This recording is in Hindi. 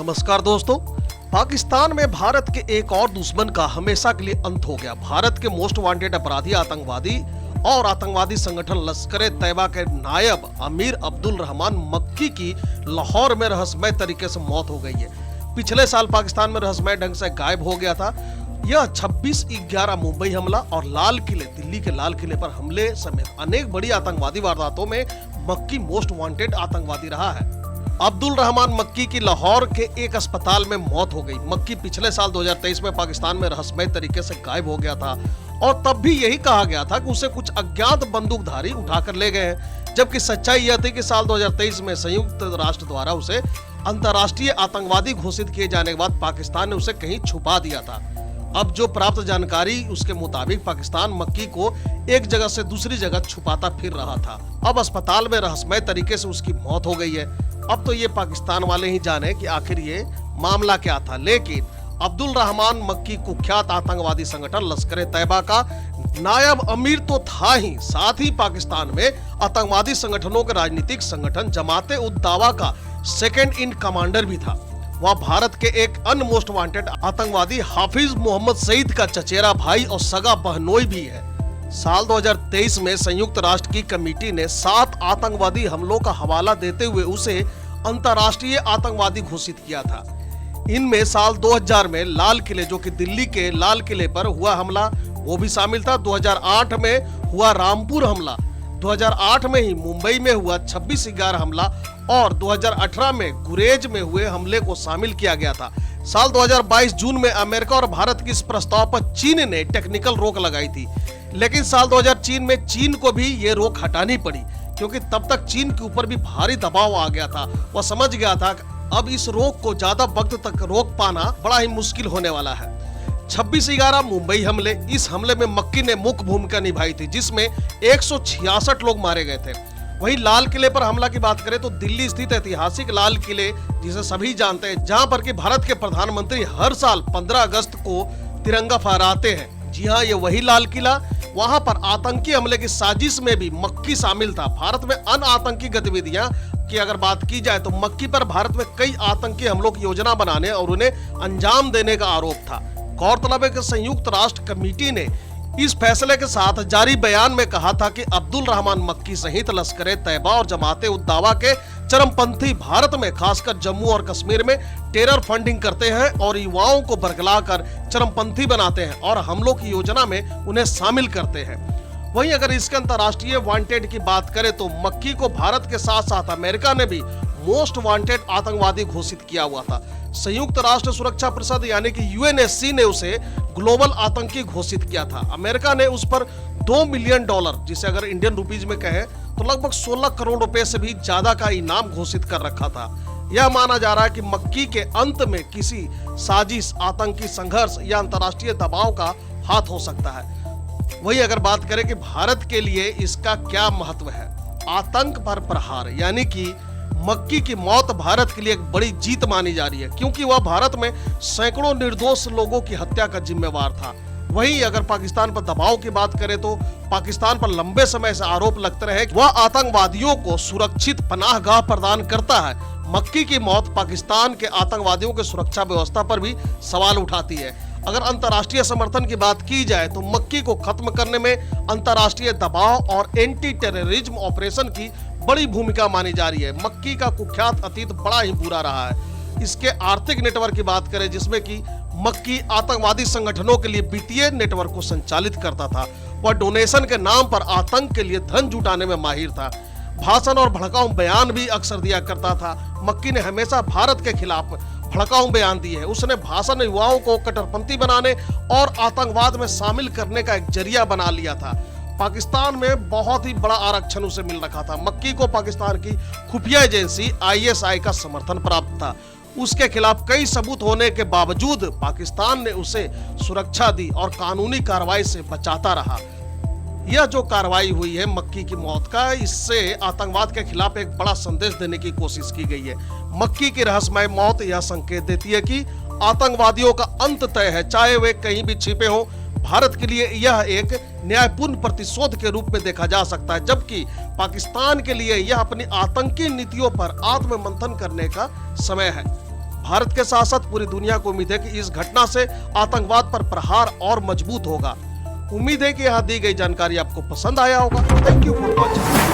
नमस्कार दोस्तों। पाकिस्तान में भारत के एक और दुश्मन का हमेशा के लिए अंत हो गया। भारत के मोस्ट वांटेड अपराधी आतंकवादी और आतंकवादी संगठन लश्कर ए तैयबा के नायब अमीर अब्दुल रहमान मक्की की लाहौर में रहस्यमय तरीके से मौत हो गई है। पिछले साल पाकिस्तान में रहस्यमय ढंग से गायब हो गया था। यह 26/11 मुंबई हमला और लाल किले दिल्ली के लाल किले पर हमले समेत अनेक बड़ी आतंकवादी वारदातों में मक्की मोस्ट वांटेड आतंकवादी रहा है। अब्दुल रहमान मक्की की लाहौर के एक अस्पताल में मौत हो गई। मक्की पिछले साल 2023 में पाकिस्तान में रहस्यमय तरीके से गायब हो गया था और तब भी यही कहा गया था कि उसे कुछ अज्ञात बंदूकधारी उठाकर ले गए हैं, जबकि सच्चाई यह थी कि साल 2023 में संयुक्त राष्ट्र द्वारा उसे अंतर्राष्ट्रीय आतंकवादी घोषित किए जाने के बाद पाकिस्तान ने उसे कहीं छुपा दिया था। अब जो प्राप्त जानकारी उसके मुताबिक पाकिस्तान मक्की को एक जगह से दूसरी जगह छुपाता फिर रहा था। अब अस्पताल में रहस्यमय तरीके से उसकी मौत हो गई है। अब तो ये पाकिस्तान वाले ही जाने कि आखिर ये मामला क्या था, लेकिन अब्दुल रहमान मक्की कुख्यात आतंकवादी संगठन लश्कर ए तैयबा का नायब अमीर तो था ही, साथ ही पाकिस्तान में आतंकवादी संगठनों के राजनीतिक संगठन जमाते उद दावा का सेकंड इन कमांडर भी था। वह भारत के एक अन्य मोस्ट वांटेड आतंकवादी हाफिज मोहम्मद सईद का चचेरा भाई और सगा बहनोई भी है। साल 2023 में संयुक्त राष्ट्र की कमेटी ने 7 आतंकवादी हमलों का हवाला देते हुए उसे अंतर्राष्ट्रीय आतंकवादी घोषित किया था। इनमें साल 2000 में लाल किले, जो कि दिल्ली के लाल किले पर हुआ हमला, वो भी शामिल था। 2008 में हुआ रामपुर हमला, 2008 में ही मुंबई में हुआ 26/11 हमला और 2018 में गुरेज में हुए हमले को शामिल किया गया था। साल 2022 जून में अमेरिका और भारत के इस प्रस्ताव पर चीन ने टेक्निकल रोक लगाई थी, लेकिन साल 2003 में चीन को भी ये रोक हटानी पड़ी, क्योंकि तब तक चीन के ऊपर भी भारी दबाव आ गया था। वह समझ गया था कि अब इस रोक को ज्यादा वक्त तक रोक पाना बड़ा ही मुश्किल होने वाला है। 26/11 मुंबई हमले, इस हमले में मक्की ने मुख्य भूमिका निभाई थी, जिसमें 166 लोग मारे गए थे। वहीं लाल किले पर हमला की बात करें तो दिल्ली स्थित ऐतिहासिक लाल किले, जिसे सभी जानते हैं, जहां पर कि भारत के प्रधानमंत्री हर साल 15 अगस्त को तिरंगा फहराते हैं। जी हाँ, ये वही लाल किला। वहां पर आतंकी हमले की साजिश में भी मक्की शामिल था। भारत में अन्य आतंकी गतिविधियां की अगर बात की जाए तो मक्की पर भारत में कई आतंकी हमलों की योजना बनाने और उन्हें अंजाम देने का आरोप था। गौरतलब है कि संयुक्त राष्ट्र कमेटी ने इस फैसले के साथ जारी बयान में कहा था कि अब्दुल रहमान मक्की सहित लश्कर ए तैयबा और जमाते उद दावा के चरमपंथी भारत में खासकर जम्मू और कश्मीर में टेरर फंडिंग करते हैं और युवाओं को बरगलाकर चरमपंथी बनाते हैं और हमलों की योजना में उन्हें शामिल करते हैं। वहीं अगर इसके अंतर्राष्ट्रीय वांटेड की बात करें तो मक्की को भारत के साथ साथ अमेरिका ने भी मोस्ट वांटेड आतंकवादी घोषित किया हुआ था। संयुक्त राष्ट्र सुरक्षा परिषद यानी कि यूएनएससी ने उसे ग्लोबल आतंकी घोषित किया था। अमेरिका ने उस पर $2 मिलियन, जिसे अगर इंडियन रुपीज में कहें तो लगभग 16 करोड़ रुपए से भी ज्यादा का इनाम घोषित कर रखा था। यह माना जा रहा है कि मक्की के अंत में किसी साजिश, आतंकी संघर्ष या अंतर्राष्ट्रीय दबाव का हाथ हो सकता है। वही अगर बात करें कि भारत के लिए इसका क्या महत्व है, आतंक पर प्रहार यानी कि मक्की की मौत भारत के लिए एक बड़ी जीत मानी जा रही है, क्योंकि वह भारत में सैकड़ों निर्दोष लोगों की हत्या का जिम्मेवार था। वहीं अगर पाकिस्तान पर दबाव की बात करें तो पाकिस्तान पर लंबे समय से आरोप लगते रहे कि वह आतंकवादियों को सुरक्षित पनाहगाह प्रदान करता है। मक्की की मौत पाकिस्तान के आतंकवादियों की सुरक्षा व्यवस्था पर भी सवाल उठाती है। अगर अंतर्राष्ट्रीय समर्थन की बात की जाए तो मक्की को खत्म करने में अंतर्राष्ट्रीय दबाव और एंटी टेररिज्म ऑपरेशन की बड़ी भूमिका मानी जा रही है। मक्की का कुख्यात अतीत बड़ा ही बुरा रहा है। इसके आर्थिक नेटवर्क की बात करें, जिसमें कि मक्की आतंकवादी संगठनों के लिए वित्तीय नेटवर्क को संचालित करता था। वह डोनेशन के नाम पर आतंक के लिए धन जुटाने में माहिर था। भाषण और भड़काऊ बयान भी अक्सर दिया करता था। मक्की ने हमेशा भारत के खिलाफ भड़काऊ बयान दिए हैं। उसने भाषण युवाओं को कट्टरपंथी बनाने और आतंकवाद में शामिल करने का एक जरिया बना लिया था। पाकिस्तान में बहुत ही बड़ा आरक्षण उसे मिल रखा था। मक्की को पाकिस्तान की खुफिया एजेंसी आईएसआई का समर्थन प्राप्त था। उसके खिलाफ कई सबूत होने के बावजूद पाकिस्तान ने उसे सुरक्षा दी और कानूनी कार्रवाई से बचाता रहा। यह जो कार्रवाई हुई है मक्की की मौत का, इससे आतंकवाद के खिलाफ एक बड़ा संदेश देने की कोशिश की गई है। मक्की की रहस्यमय मौत यह संकेत देती है कि आतंकवादियों का अंत तय है, चाहे वे कहीं भी छिपे हों। भारत के लिए यह एक न्यायपूर्ण प्रतिशोध के रूप में देखा जा सकता है, जबकि पाकिस्तान के लिए यह अपनी आतंकी नीतियों पर आत्ममंथन करने का समय है। भारत के साथ साथ पूरी दुनिया को उम्मीद है कि इस घटना से आतंकवाद पर प्रहार और मजबूत होगा। उम्मीद है कि यहाँ दी गई जानकारी आपको पसंद आया होगा। Thank you for watching.